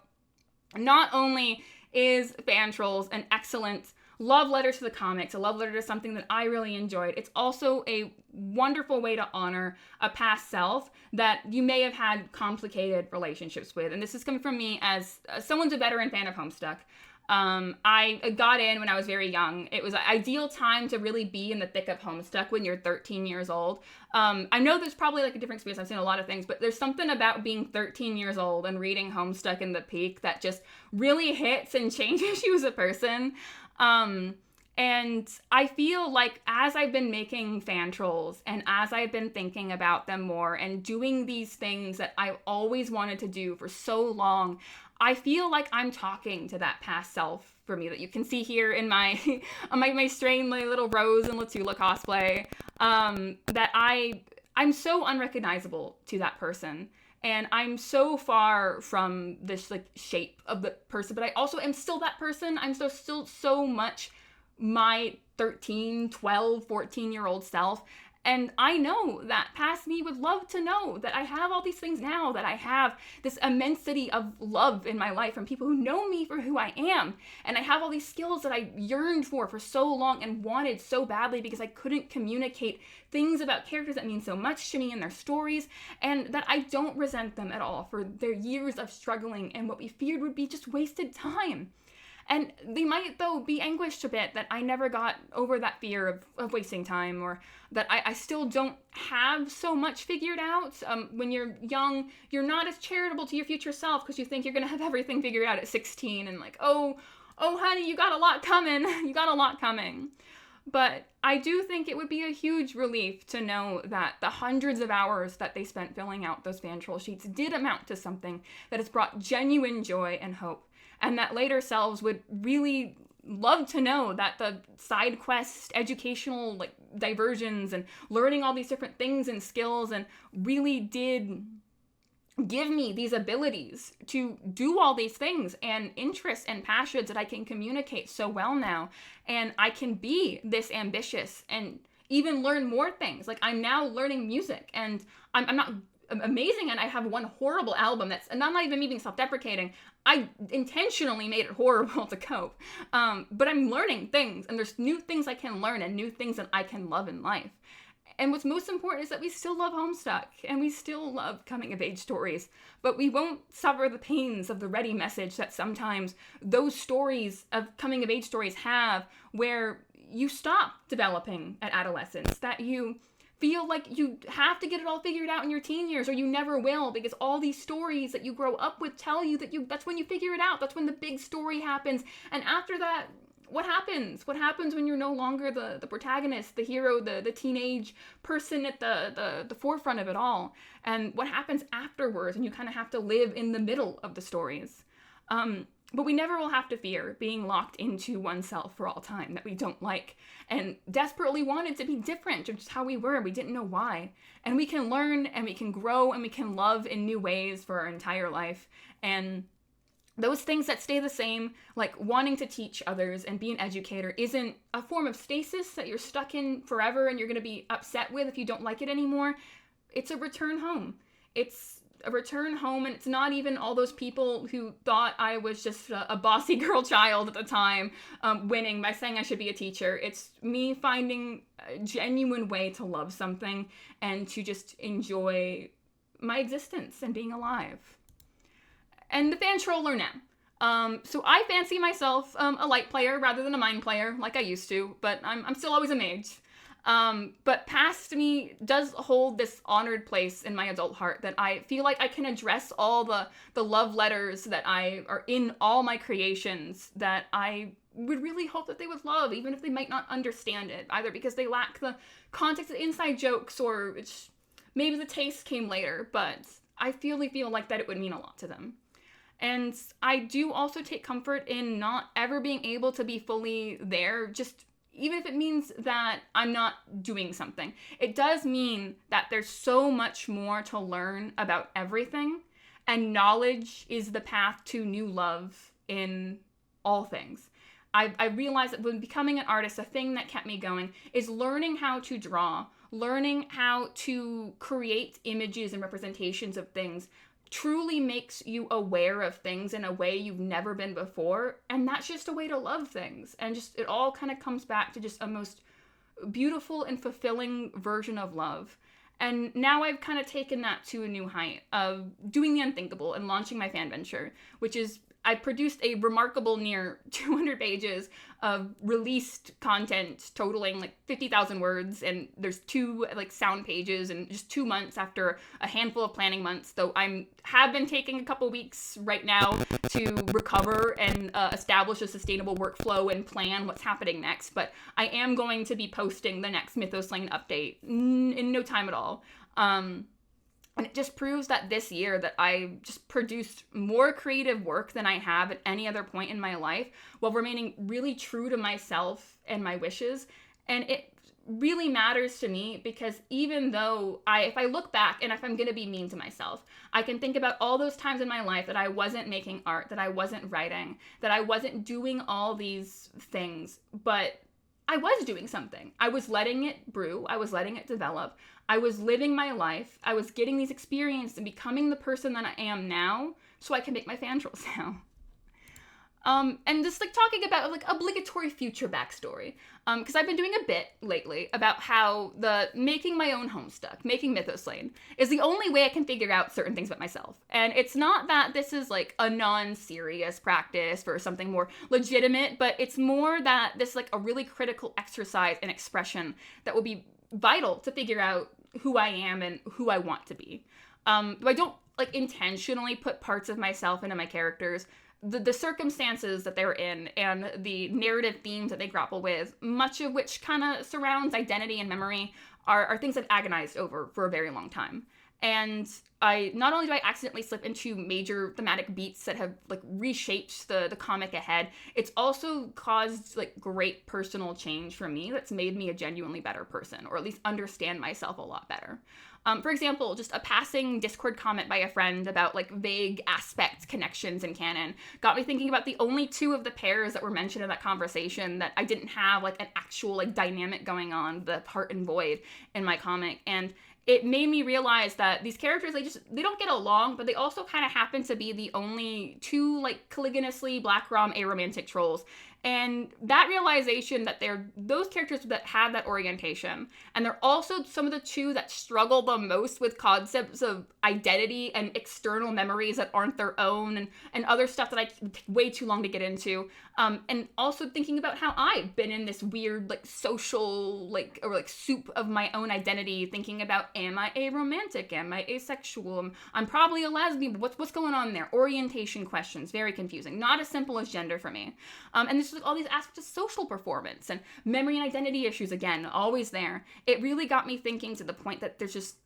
not only is Fantrolls an excellent love letter to the comics, a love letter to something that I really enjoyed, it's also a wonderful way to honor a past self that you may have had complicated relationships with. And this is coming from me as someone's a veteran fan of Homestuck. I got in when I was very young. It was an ideal time to really be in the thick of Homestuck when you're 13 years old. I know there's probably like a different experience. I've seen a lot of things, but there's something about being 13 years old and reading Homestuck in the peak that just really hits and changes you as a person. And I feel like as I've been making Fantrolls and as I've been thinking about them more and doing these things that I've always wanted to do for so long, I feel like I'm talking to that past self for me that you can see here in my my Strain, my little Rose and Latula cosplay, that I'm so unrecognizable to that person. And I'm so far from this, like, shape of the person, but I also am still that person. I'm still so much my 13, 12, 14-year-old self. And I know that past me would love to know that I have all these things now, that I have this immensity of love in my life from people who know me for who I am. And I have all these skills that I yearned for so long and wanted so badly because I couldn't communicate things about characters that mean so much to me and their stories, and that I don't resent them at all for their years of struggling and what we feared would be just wasted time. And they might, though, be anguished a bit that I never got over that fear of wasting time, or that I still don't have so much figured out. When you're young, you're not as charitable to your future self because you think you're going to have everything figured out at 16 and like, oh, honey, you got a lot coming. You got a lot coming. But I do think it would be a huge relief to know that the hundreds of hours that they spent filling out those Fantroll sheets did amount to something that has brought genuine joy and hope. And that later selves would really love to know that the side quest, educational, like, diversions and learning all these different things and skills and really did give me these abilities to do all these things and interests and passions that I can communicate so well now. And I can be this ambitious and even learn more things. Like, I'm now learning music, and I'm not amazing, and I have one horrible album that's, and I'm not even me being self-deprecating, I intentionally made it horrible to cope, but I'm learning things, and there's new things I can learn and new things that I can love in life. And what's most important is that we still love Homestuck, and we still love coming-of-age stories, but we won't suffer the pains of the ready message that sometimes those stories of coming-of-age stories have, where you stop developing at adolescence, that you feel like you have to get it all figured out in your teen years, or you never will, because all these stories that you grow up with tell you that that's when you figure it out. That's when the big story happens. And after that, what happens? What happens when you're no longer the protagonist, the hero, the teenage person at the forefront of it all? And what happens afterwards? And you kind of have to live in the middle of the stories. But we never will have to fear being locked into oneself for all time that we don't like and desperately wanted to be different, just how we were. We didn't know why. And we can learn and we can grow and we can love in new ways for our entire life. And those things that stay the same, like wanting to teach others and be an educator, isn't a form of stasis that you're stuck in forever and you're going to be upset with if you don't like it anymore. It's a return home. It's a return home, and it's not even all those people who thought I was just a bossy girl child at the time winning by saying I should be a teacher. It's me finding a genuine way to love something and to just enjoy my existence and being alive. And the Fantroller now. So I fancy myself a light player rather than a mind player like I used to, but I'm still always a mage. But past me does hold this honored place in my adult heart that I feel like I can address all the love letters that are in all my creations that I would really hope that they would love, even if they might not understand it, either because they lack the context of inside jokes or maybe the taste came later, but I feel like that it would mean a lot to them. And I do also take comfort in not ever being able to be fully there, just even if it means that I'm not doing something. It does mean that there's so much more to learn about everything, and knowledge is the path to new love in all things. I realized that when becoming an artist, a thing that kept me going is learning how to draw, learning how to create images and representations of things truly makes you aware of things in a way you've never been before, and that's just a way to love things, and just it all kind of comes back to just a most beautiful and fulfilling version of love. And now I've kind of taken that to a new height of doing the unthinkable and launching my fan venture, which is I produced a remarkable near 200 pages of released content totaling like 50,000 words, and there's 2 like sound pages, and just 2 months after a handful of planning months, though have been taking a couple weeks right now to recover and establish a sustainable workflow and plan what's happening next. But I am going to be posting the next Mythos Lane update in no time at all. And it just proves that this year that I just produced more creative work than I have at any other point in my life, while remaining really true to myself and my wishes. And it really matters to me because even though if I look back and if I'm going to be mean to myself, I can think about all those times in my life that I wasn't making art, that I wasn't writing, that I wasn't doing all these things, but I was doing something. I was letting it brew. I was letting it develop. I was living my life. I was getting these experiences and becoming the person that I am now so I can make my fantrolls now. And just like talking about like obligatory future backstory. Because I've been doing a bit lately about how making my own Homestuck, making Mythos Lane, is the only way I can figure out certain things about myself. And it's not that this is like a non-serious practice for something more legitimate, but it's more that this is like a really critical exercise and expression that will be vital to figure out who I am and who I want to be. I don't like intentionally put parts of myself into my characters. The circumstances that they're in and the narrative themes that they grapple with, much of which kind of surrounds identity and memory, are things I've agonized over for a very long time. And not only do I accidentally slip into major thematic beats that have like reshaped the comic ahead, it's also caused like great personal change for me that's made me a genuinely better person, or at least understand myself a lot better. For example, just a passing Discord comment by a friend about like vague aspect connections in canon got me thinking about the only 2 of the pairs that were mentioned in that conversation that I didn't have like an actual like dynamic going on, the Heart and Void in my comic. And it made me realize that these characters, they don't get along, but they also kind of happen to be the only 2 like caliginously black rom aromantic trolls. And that realization that they're those characters that have that orientation, and they're also some of the 2 that struggle the most with concepts of identity and external memories that aren't their own, and other stuff that I take way too long to get into. And also thinking about how I've been in this weird like social or soup of my own identity, thinking about, am I aromantic? Am I asexual? I'm probably a lesbian, but what's going on there? Orientation questions, very confusing. Not as simple as gender for me. And this is all these aspects of social performance and memory and identity issues, again, always there. It really got me thinking to the point that there's just,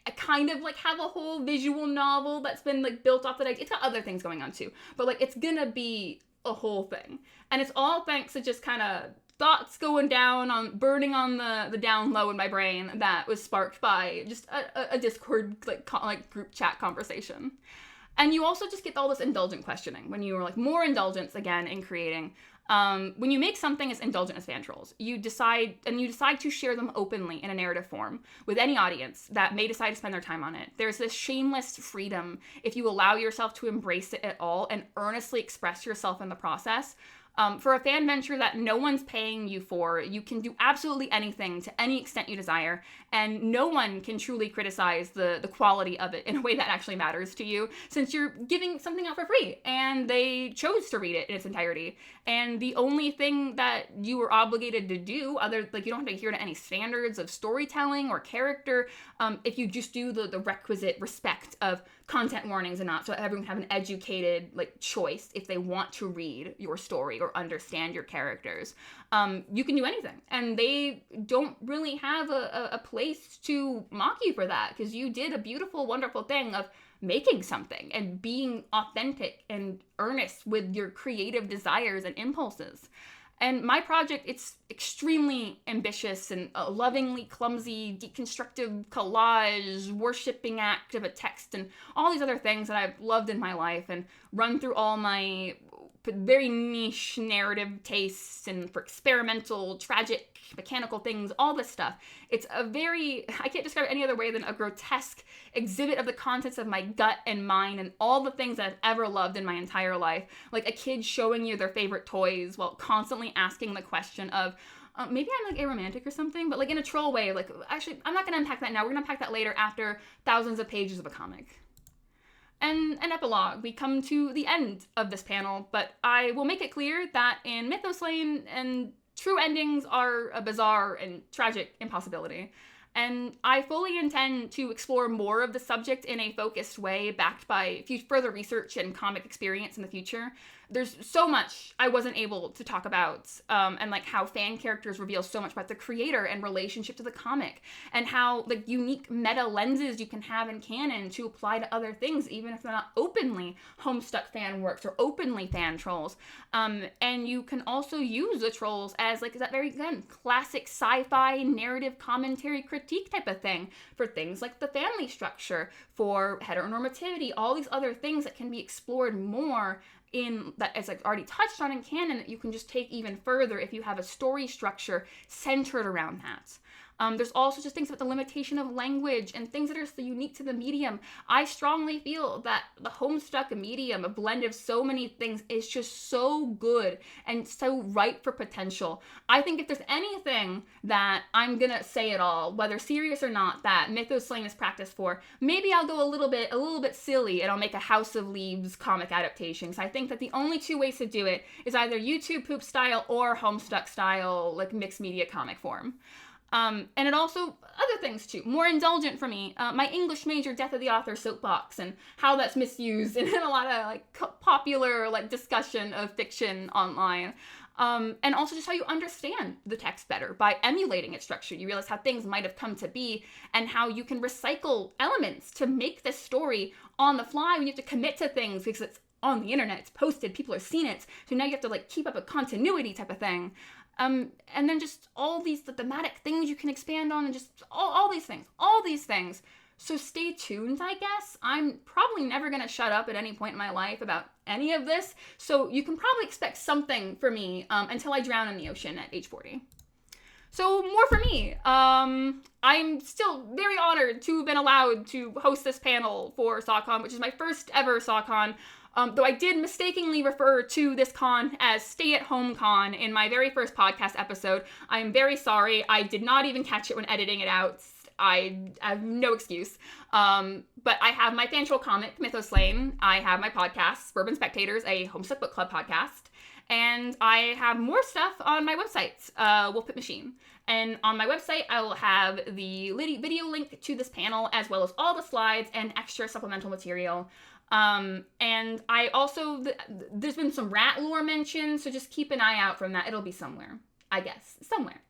I kind of like have a whole visual novel that's been like built off that idea. It's got other things going on too, but like it's gonna be a whole thing. And it's all thanks to just kind of thoughts going down burning on the down low in my brain that was sparked by just a Discord like group chat conversation. And you also just get all this indulgent questioning when you are like more indulgence again in creating. When you make something as indulgent as Fantrolls, you decide to share them openly in a narrative form with any audience that may decide to spend their time on it. There's this shameless freedom if you allow yourself to embrace it at all and earnestly express yourself in the process. For a fan venture that no one's paying you for, you can do absolutely anything to any extent you desire, and no one can truly criticize the quality of it in a way that actually matters to you, since you're giving something out for free, and they chose to read it in its entirety. And the only thing that you were obligated to do, you don't have to adhere to any standards of storytelling or character, if you just do the requisite respect of content warnings and not, so everyone can have an educated choice if they want to read your story or understand your characters. You can do anything, and they don't really have a place to mock you for that, because you did a beautiful, wonderful thing of making something and being authentic and earnest with your creative desires and impulses. And my project, it's extremely ambitious and a lovingly clumsy, deconstructive collage, worshipping act of a text, and all these other things that I've loved in my life and run through all my very niche narrative tastes and for experimental, tragic, mechanical things, all this stuff. It's I can't describe it any other way than a grotesque exhibit of the contents of my gut and mind and all the things that I've ever loved in my entire life. Like a kid showing you their favorite toys while constantly asking the question of, maybe I'm aromantic or something, but in a troll way. Actually, I'm not going to unpack that now. We're going to unpack that later after thousands of pages of a comic. And an epilogue. We come to the end of this panel, but I will make it clear that in Mythoslaying, and true endings are a bizarre and tragic impossibility. And I fully intend to explore more of the subject in a focused way, backed by further research and comic experience in the future. There's so much I wasn't able to talk about, and how fan characters reveal so much about the creator and relationship to the comic, and how unique meta lenses you can have in canon to apply to other things, even if they're not openly Homestuck fan works or openly fan trolls. And you can also use the trolls as that very classic sci-fi narrative commentary critique type of thing for things like the family structure, for heteronormativity, all these other things that can be explored more in that, as already touched on in canon, that you can just take even further if you have a story structure centered around that. There's also just things about the limitation of language and things that are so unique to the medium. I strongly feel that the Homestuck medium, a blend of so many things, is just so good and so ripe for potential. I think if there's anything that I'm gonna say at all, whether serious or not, that Mythoslaying is practiced for, maybe I'll go a little bit silly and I'll make a House of Leaves comic adaptation. Because I think that the only two ways to do it is either YouTube poop style or Homestuck style, mixed media comic form. And it also, other things too, more indulgent for me, my English major Death of the Author soapbox and how that's misused in a lot of popular discussion of fiction online. And also just how you understand the text better by emulating its structure. You realize how things might have come to be and how you can recycle elements to make this story on the fly when you have to commit to things because it's on the internet, it's posted, people are seeing it. So now you have to keep up a continuity type of thing. And then just all these the thematic things you can expand on, and just all these things. So stay tuned, I guess. I'm probably never going to shut up at any point in my life about any of this. So you can probably expect something from me until I drown in the ocean at age 40. So more for me. I'm still very honored to have been allowed to host this panel for SAHCon, which is my first ever SAHCon. Though I did mistakenly refer to this con as Stay-at-Home Con in my very first podcast episode. I am very sorry. I did not even catch it when editing it out. I have no excuse. But I have my fan troll comic, Mythoslaying. I have my podcast, Suburban Spectators, a Homestuck Book Club podcast. And I have more stuff on my website, WOLFPITMACHINE. And on my website, I will have the video link to this panel, as well as all the slides and extra supplemental material. And I also, there's been some rat lore mentioned, so just keep an eye out from that. It'll be somewhere, I guess, somewhere.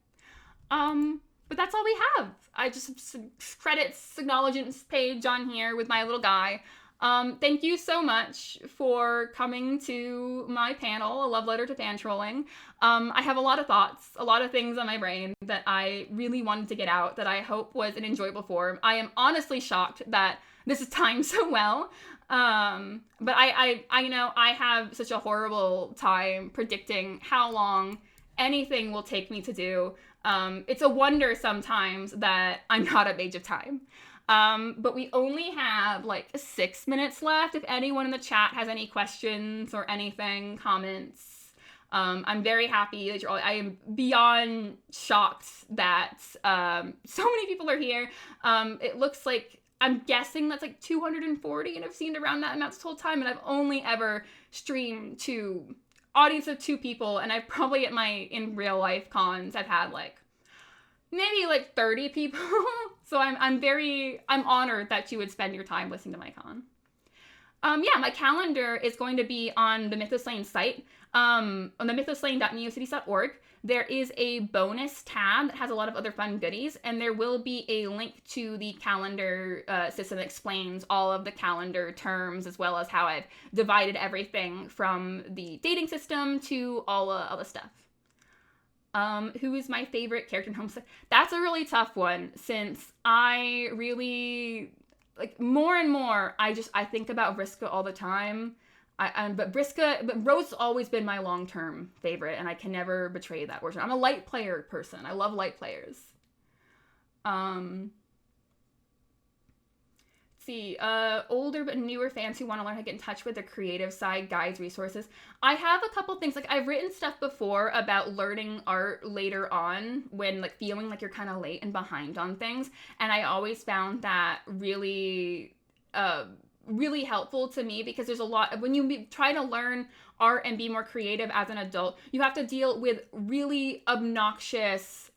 But that's all we have. I just have credits, acknowledgements page on here with my little guy. Thank you so much for coming to my panel, A Love Letter to Fantrolling. I have a lot of thoughts, a lot of things on my brain that I really wanted to get out that I hope was an enjoyable form. I am honestly shocked that this is timed so well. But I know I have such a horrible time predicting how long anything will take me to do. It's a wonder sometimes that I'm not at Mage of Time. But we only have like 6 minutes left. If anyone in the chat has any questions or anything, comments, I'm very happy that I am beyond shocked that so many people are here. It looks like, I'm guessing that's like 240, and I've seen around that amount this whole time, and I've only ever streamed to audience of 2 people, and I've probably in real life cons, I've had like maybe like 30 people. So I'm honored that you would spend your time listening to my con. Yeah, my calendar is going to be on the Mythoslane site, on the mythoslane.neocities.org. There is a bonus tab that has a lot of other fun goodies, and there will be a link to the calendar system that explains all of the calendar terms, as well as how I've divided everything from the dating system to all the stuff. Who is my favorite character in Homestuck? That's a really tough one, since I really, like, more and more, I think about Vriska all the time. But Rose has always been my long-term favorite, and I can never betray that word. I'm a light player person. I love light players. Let's see, older but newer fans who want to learn how to get in touch with the creative side, guides, resources. I have a couple things, like I've written stuff before about learning art later on when like feeling like you're kind of late and behind on things, and I always found that really really helpful to me, because there's a lot when you try to learn art and be more creative as an adult, you have to deal with really obnoxious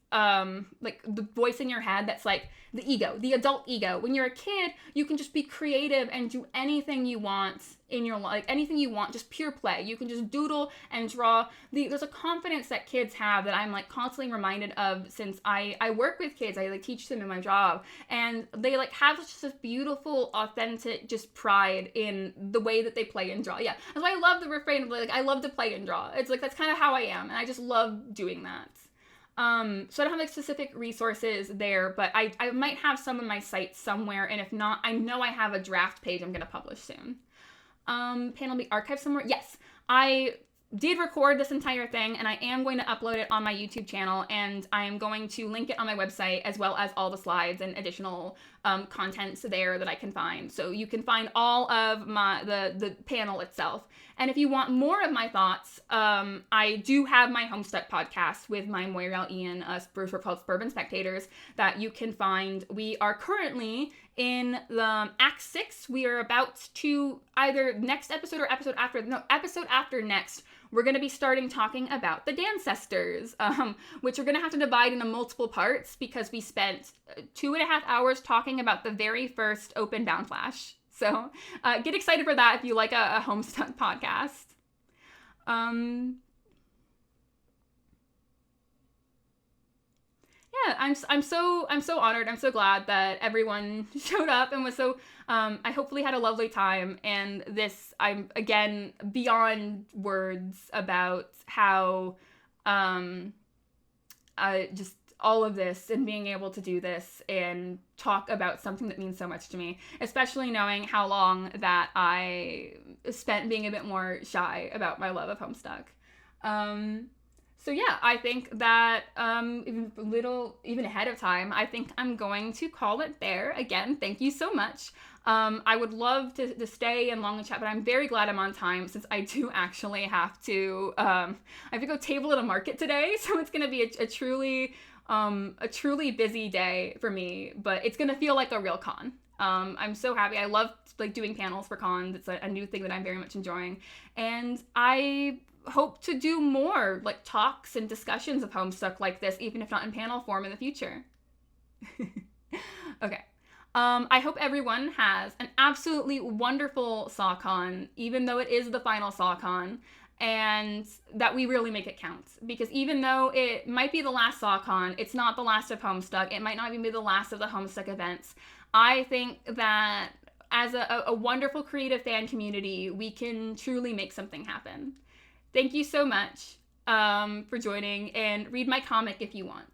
like the voice in your head that's like the ego, the adult ego. When you're a kid, you can just be creative and do anything you want in your life, anything you want, just pure play. You can just doodle and draw. There's a confidence that kids have that I'm like constantly reminded of, since I work with kids. I like teach them in my job, and they like have just this beautiful, authentic just pride in the way that they play and draw. Yeah, that's why I love the refrain of like, I love to play and draw. It's like, that's kind of how I am, and I just love doing that. So I don't have like specific resources there, but I might have some on my site somewhere, and if not, I know I have a draft page I'm going to publish soon. Panel be archived somewhere? Yes, I did record this entire thing, and I am going to upload it on my YouTube channel, and I am going to link it on my website, as well as all the slides and additional contents there that I can find. So you can find all of the panel itself. And if you want more of my thoughts, I do have my Homestuck podcast with my Moira Ian, called Suburban Spectators, that you can find. We are currently in the Act 6. We are about to either next episode or episode after next, we're going to be starting talking about the Dancestors, which we're going to have to divide into multiple parts, because we spent 2.5 hours talking about the very first open Bound Flash. So get excited for that if you like a Homestuck podcast. Yeah, I'm so honored. I'm so glad that everyone showed up and was so. I hopefully had a lovely time. And this, I'm again beyond words about how just all of this, and being able to do this and talk about something that means so much to me, especially knowing how long that I spent being a bit more shy about my love of Homestuck. So yeah, I think that even ahead of time, I think I'm going to call it there. Again, thank you so much. I would love to stay and long and chat, but I'm very glad I'm on time, since I do actually have to go table at a market today. So it's going to be a truly busy day for me, but it's going to feel like a real con. I'm so happy. I love like doing panels for cons. It's a new thing that I'm very much enjoying. And I hope to do more like talks and discussions of Homestuck like this, even if not in panel form in the future. Okay. I hope everyone has an absolutely wonderful SAHCon, even though it is the final SAHCon, and that we really make it count. Because even though it might be the last SAHCon, it's not the last of Homestuck. It might not even be the last of the Homestuck events. I think that as a wonderful creative fan community, we can truly make something happen. Thank you so much for joining, and read my comic if you want.